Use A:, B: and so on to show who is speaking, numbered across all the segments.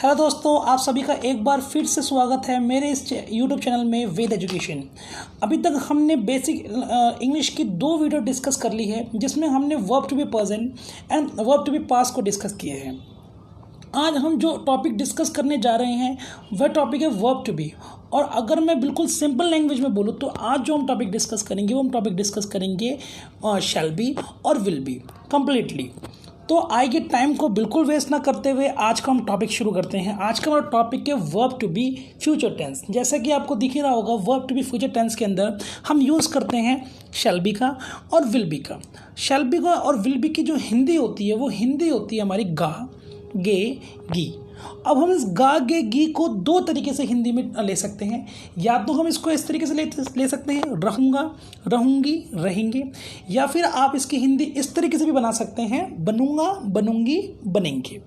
A: Hello दोस्तों, आप सभी का एक बार फिर से स्वागत है मेरे इस यूट्यूब चैनल में वेद एजुकेशन। अभी तक हमने बेसिक इंग्लिश की 2 वीडियो डिस्कस कर ली है, जिसमें हमने verb to be present and verb to be past को डिस्कस किए हैं। आज हम जो टॉपिक डिस्कस करने जा रहे हैं वह टॉपिक है वर्ब टू बी। और अगर मैं बिल्कुल सिंपल लैंग्वेज में बोलूँ तो आज जो हम टॉपिक डिस्कस करेंगे वो हम टॉपिक डिस्कस करेंगे शैल बी और विल बी कम्प्लीटली। तो आज के टाइम को बिल्कुल वेस्ट ना करते हुए आज का हम टॉपिक शुरू करते हैं। आज का हमारा टॉपिक है verb to be future tense. जैसा कि आपको दिख ही रहा होगा, verb to be future tense के अंदर हम यूज़ करते हैं शैल बी का और विल बी का। शैल बी का और विल बी की जो हिंदी होती है वो हिंदी होती है हमारी गा गे गी। अब हम इस गा गे गी को 2 तरीके से हिंदी में ले सकते हैं। या तो हम इसको इस तरीके से ले सकते हैं, रहूँगा रहूँगी रहेंगे, या फिर आप इसकी हिंदी इस तरीके से भी बना सकते हैं, बनूँगा बनूँगी बनेंगे।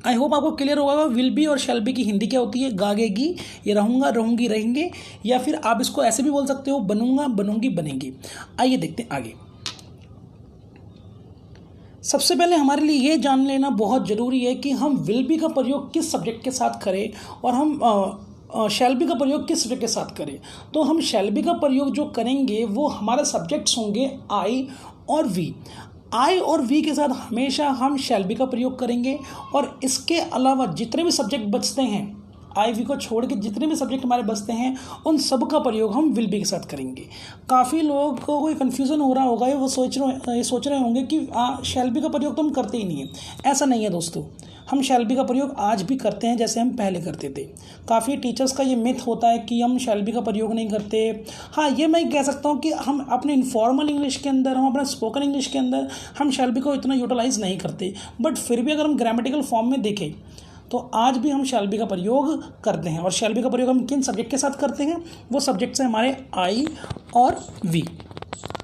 A: आई होप आपको क्लियर होगा विल बी और शैल बी की हिंदी क्या होती है, गा गे गी, ये रहूँगा रहूँगी रहेंगे, या फिर आप इसको ऐसे भी बोल सकते हो, बनूँगा बनूँगी बनेंगे। आइए देखते हैं आगे। सबसे पहले हमारे लिए ये जान लेना बहुत ज़रूरी है कि हम विल बी का प्रयोग किस सब्जेक्ट के साथ करें और हम शैल बी का प्रयोग किस सब्जेक्ट के साथ करें। तो हम शैल बी का प्रयोग जो करेंगे वो हमारे सब्जेक्ट्स होंगे आई और वी। आई और वी के साथ हमेशा हम शैल बी का प्रयोग करेंगे, और इसके अलावा जितने भी सब्जेक्ट बचते हैं, आई वी को छोड़ के जितने भी सब्जेक्ट हमारे बचते हैं, उन सब का प्रयोग हम विल बी के साथ करेंगे। काफ़ी लोगों को कोई कन्फ्यूज़न हो रहा होगा, वो सोच रहे होंगे कि शैल बी का प्रयोग तो हम करते ही नहीं है। ऐसा नहीं है दोस्तों, हम शैल बी का प्रयोग आज भी करते हैं जैसे हम पहले करते थे। काफ़ी टीचर्स का ये मिथ होता है कि हम शैल बी का प्रयोग नहीं करते। हाँ, ये मैं कह सकता हूँ कि हम अपने इनफॉर्मल इंग्लिश के अंदर, हम अपने स्पोकन इंग्लिश के अंदर हम शैल बी को इतना यूटिलाइज़ नहीं करते। बट फिर भी अगर हम ग्रामेटिकल फॉर्म में देखें तो आज भी हम शैल बी का प्रयोग करते हैं। और शैल बी का प्रयोग हम किन सब्जेक्ट के साथ करते हैं, वो सब्जेक्ट्स हैं हमारे आई और वी।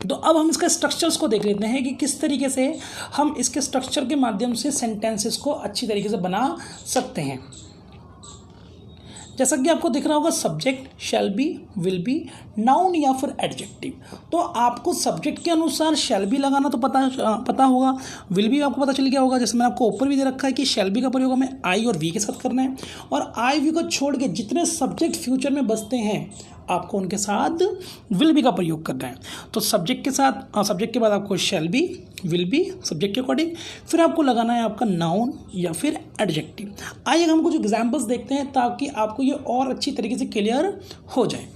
A: तो अब हम इसके स्ट्रक्चर्स को देख लेते हैं कि किस तरीके से हम इसके स्ट्रक्चर के माध्यम से सेंटेंसेस को अच्छी तरीके से बना सकते हैं। जैसा कि आपको दिख रहा होगा, subject shall be, will be, noun या फिर एडजेक्टिव। तो आपको सब्जेक्ट के अनुसार शैल बी लगाना तो पता होगा, विल बी आपको पता चल गया होगा। जैसे मैंने आपको ऊपर भी दे रखा है कि शैल बी का प्रयोग हमें आई और वी के साथ करना है, और आई वी को छोड़ के जितने सब्जेक्ट फ्यूचर में बचते हैं आपको उनके साथ विल बी का प्रयोग करना है। तो सब्जेक्ट के साथ सब्जेक्ट के बाद आपको shall be, will be subject के अकॉर्डिंग, फिर आपको लगाना है आपका नाउन या फिर एडजेक्टिव। आइए हम कुछ एग्जांपल्स देखते हैं ताकि आपको ये और अच्छी तरीके से क्लियर हो जाए।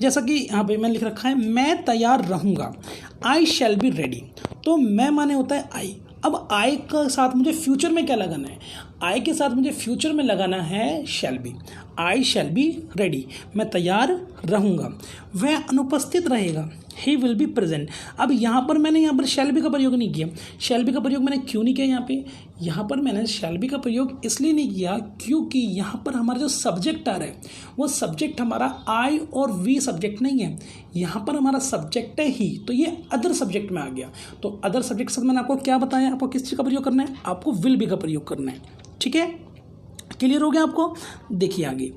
A: जैसा कि यहाँ पे मैंने लिख रखा है, मैं तैयार रहूँगा, आई शैल बी रेडी। तो मैं माने होता है आई। अब आई के साथ मुझे फ्यूचर में क्या लगाना है, आई के साथ मुझे फ्यूचर में लगाना है shall be. I shall be ready, मैं तैयार रहूँगा। वह अनुपस्थित रहेगा, ही विल बी प्रेजेंट। अब यहाँ पर शैल बी का प्रयोग नहीं किया। शैल बी का प्रयोग मैंने क्यों नहीं किया यहाँ पर मैंने शैल बी का प्रयोग इसलिए नहीं किया क्योंकि यहाँ पर हमारा जो सब्जेक्ट आ रहा है वो सब्जेक्ट हमारा आई और वी सब्जेक्ट नहीं है, यहाँ पर हमारा सब्जेक्ट है ही। तो ये अदर सब्जेक्ट में आ गया। तो अदर सब्जेक्ट के साथ मैंने आपको क्या बताया, आपको किस चीज़ का प्रयोग करना है, आपको विल बी का प्रयोग करना है। ठीक है, क्लियर हो गया आपको। देखिए आगे,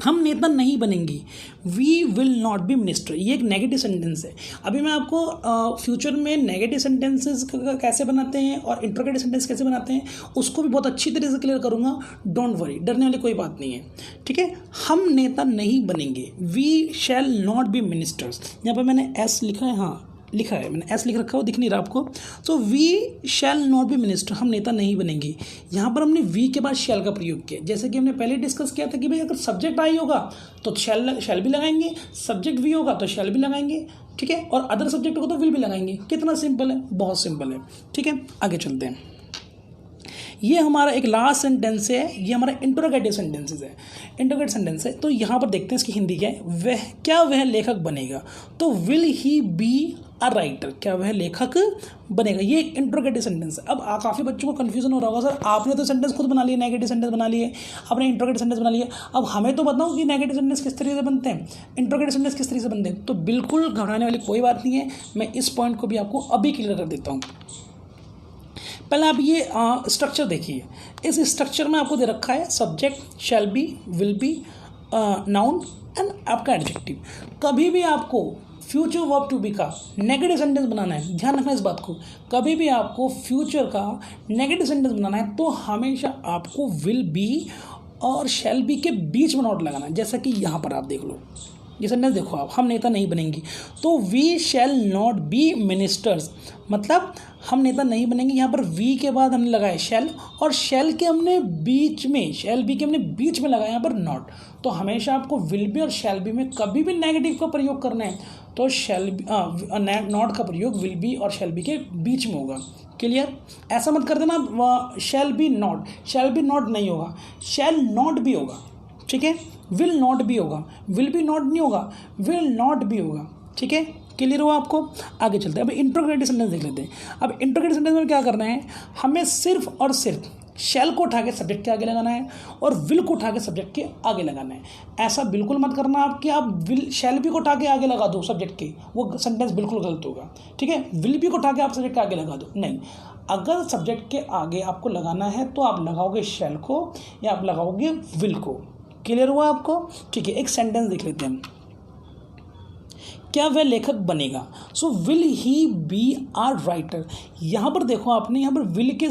A: हम नेता नहीं बनेंगे, we will not be minister. ये एक नेगेटिव सेंटेंस है। अभी मैं आपको फ्यूचर में नेगेटिव सेंटेंसेस कैसे बनाते हैं और इंटरोगेटिव सेंटेंस कैसे बनाते हैं उसको भी बहुत अच्छी तरीके से क्लियर करूंगा। डोंट वरी, डरने वाली कोई बात नहीं है। ठीक है, हम नेता नहीं बनेंगे, we shall not be ministers. यहाँ पर मैंने एस लिखा है, हाँ लिखा है, मैंने एस लिख रखा है, वो दिख नहीं रहा आपको। तो we shall not be minister, हम नेता नहीं बनेंगे। यहाँ पर हमने वी के बाद शैल का प्रयोग किया। जैसे कि हमने पहले डिस्कस किया था कि भाई अगर सब्जेक्ट आई होगा तो शैल भी लगाएंगे, सब्जेक्ट वी होगा तो शैल भी लगाएंगे। ठीक है, और अदर सब्जेक्ट होगा तो विल भी लगाएंगे। कितना सिंपल है, बहुत सिंपल है। ठीक है, आगे चलते हैं। ये हमारा एक लास्ट सेंटेंस है, ये हमारा इंटरोगेटिव सेंटेंसेस है, इंटरोगेटिव सेंटेंस है। तो यहाँ पर देखते हैं इसकी हिंदी क्या है। वह लेखक बनेगा, तो will he be a writer, क्या वह लेखक बनेगा। ये एक इंटरोगेटिव सेंटेंस है। अब काफ़ी बच्चों को कन्फ्यूजन हो रहा होगा, सर आपने तो सेंटेंस खुद बना लिया, नेगेटिव सेंटेंस बना लिए, आपने इंटरोगेटिव सेंटेंस बना लिया, अब हमें तो बताओ कि नेगेटिव सेंटेंस किस तरीके से बनते हैं, इंटरोगेटिव सेंटेंस किस तरीके से बनते हैं। तो बिल्कुल घबराने वाली कोई बात नहीं है, मैं इस पॉइंट को भी आपको अभी क्लियर कर देता हूँ। पहले आप ये स्ट्रक्चर देखिए। इस स्ट्रक्चर में आपको दे रखा है subject, shall be, will be, noun and आपका एडजेक्टिव। कभी भी आपको फ्यूचर वर्ब टू बी का नेगेटिव सेंटेंस बनाना है, ध्यान रखना इस बात को, कभी भी आपको फ्यूचर का नेगेटिव सेंटेंस बनाना है तो हमेशा आपको विल बी और शैल बी के बीच में नॉट लगाना है। जैसा कि यहाँ पर आप देख लो, ये सेंटेंस देखो आप, हम नेता नहीं बनेंगे, तो we shall not be ministers, मतलब हम नेता नहीं बनेंगे। यहाँ पर वी के बाद हमने लगाया शैल, और शैल के हमने बीच में, शैल बी के हमने बीच में लगाया यहाँ पर नॉट। तो हमेशा आपको विल बी और शैल बी में कभी भी नेगेटिव का प्रयोग करना है तो शैल बी नॉट का प्रयोग विल बी और शैल बी के बीच में होगा। क्लियर? ऐसा मत कर देना shall be not, shall be not नहीं होगा, शैल नॉट भी होगा, ठीक है? विल नॉट भी होगा, विल बी नॉट नहीं होगा, विल नॉट भी होगा, ठीक है? क्लियर हुआ आपको? आगे चलते हैं, अब इंट्रोगेटिव सेंटेंस देख लेते हैं। अब इंट्रोगेटिव सेंटेंस में क्या करना है, हमें सिर्फ और सिर्फ शैल को उठा के सब्जेक्ट के आगे लगाना है और विल को उठा के सब्जेक्ट के आगे लगाना है। ऐसा बिल्कुल मत करना आप कि आप विल शैल बी को उठा के आगे लगा दो सब्जेक्ट के, वो सेंटेंस बिल्कुल गलत होगा, ठीक है? विल बी को उठा के आप सब्जेक्ट के आगे लगा दो, नहीं। अगर सब्जेक्ट के आगे आपको लगाना है तो आप लगाओगे शैल को या आप लगाओगे विल को। क्लियर हुआ आपको? ठीक है, एक सेंटेंस देख लेते हैं, क्या वह लेखक बनेगा? So will he be are writer. यहाँ पर देखो आपने, यहाँ पर विल के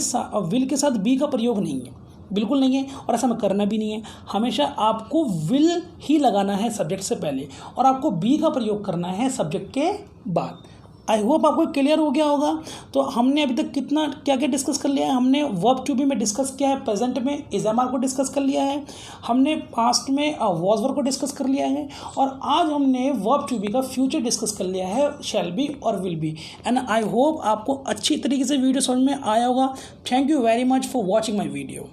A: साथ बी का प्रयोग नहीं है, बिल्कुल नहीं है, और ऐसा में करना भी नहीं है। हमेशा आपको विल ही लगाना है सब्जेक्ट से पहले और आपको बी का प्रयोग करना है सब्जेक्ट के बाद। आई होप आपको क्लियर हो गया होगा। तो हमने अभी तक कितना क्या क्या डिस्कस कर लिया है, हमने वर्ब टू बी में डिस्कस किया है, प्रेजेंट में इज एम आर को डिस्कस कर लिया है, हमने पास्ट में वॉज वर्ब को डिस्कस कर लिया है, और आज हमने वर्ब टू बी का फ्यूचर डिस्कस कर लिया है, शैल बी और will be. And I hope आपको अच्छी तरीके से वीडियो समझ में आया होगा। Thank you very much for watching my video.